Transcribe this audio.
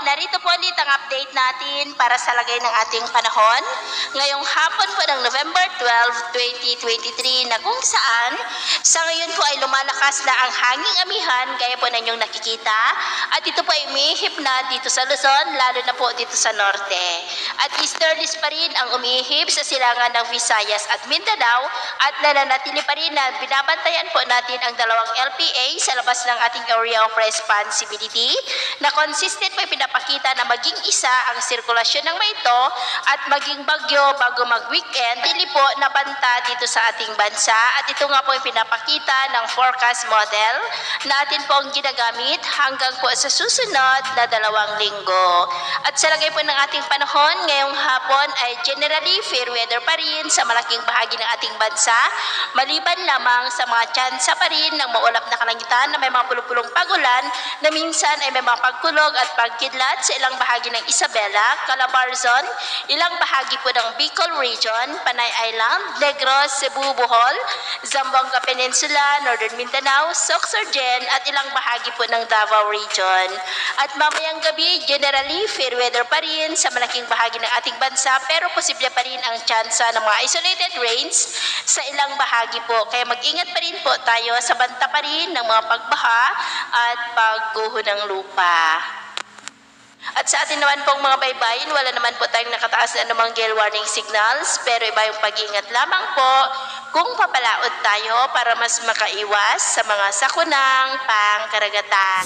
narito po ulit ang update natin para sa lagay ng ating panahon. Ngayong hapon po ng November 12, 2023 na kung saan sa ngayon po ay lumalakas na ang hanging amihan gaya po na inyong nakikita. At ito po ay umihip na dito sa Luzon, lalo na po dito sa norte. At easterlies pa rin ang umihip sa silangan ng Visayas at Mindanao at nananatili pa rin na binabantayan po natin ang dalawang LPA sa labas ng ating area of responsibility na consistent po pinapakita na maging isa ang sirkulasyon ng ito at maging bagyo bago mag-weekend, dili po na banta dito sa ating bansa. At ito nga po yung pinapakita ng forecast model na atin po ang ginagamit hanggang po sa susunod na 2 linggo. At sa lagay po ng ating panahon, ngayong hapon ay generally fair weather pa rin sa malaking bahagi ng ating bansa, maliban lamang sa mga tsansa pa rin ng maulap na kalangitan na may mga pulupulong pagulan na minsan ay may mga pagkulog at pagkidlat sa ilang bahagi ng Isabela, Calabarzon, ilang bahagi po ng Bicol Region, Panay Island, Negros, Cebu, Bohol, Zamboanga Peninsula, Northern Mindanao, Sorsogon at ilang bahagi po ng Davao Region. At mamayang gabi, generally fair weather pa rin sa malaking bahagi ng ating bansa pero posible pa rin ang tsansa ng mga isolated rains sa ilang bahagi po. Kaya mag-ingat pa rin po tayo sa banta pa rin ng mga pagbaha at pagguho ng lupa. At sa atin naman pong mga baybayin, wala naman po tayong nakataas na anumang gale warning signals, pero iba yung pag-iingat lamang po kung papalaod tayo para mas makaiwas sa mga sakunang pangkaragatan.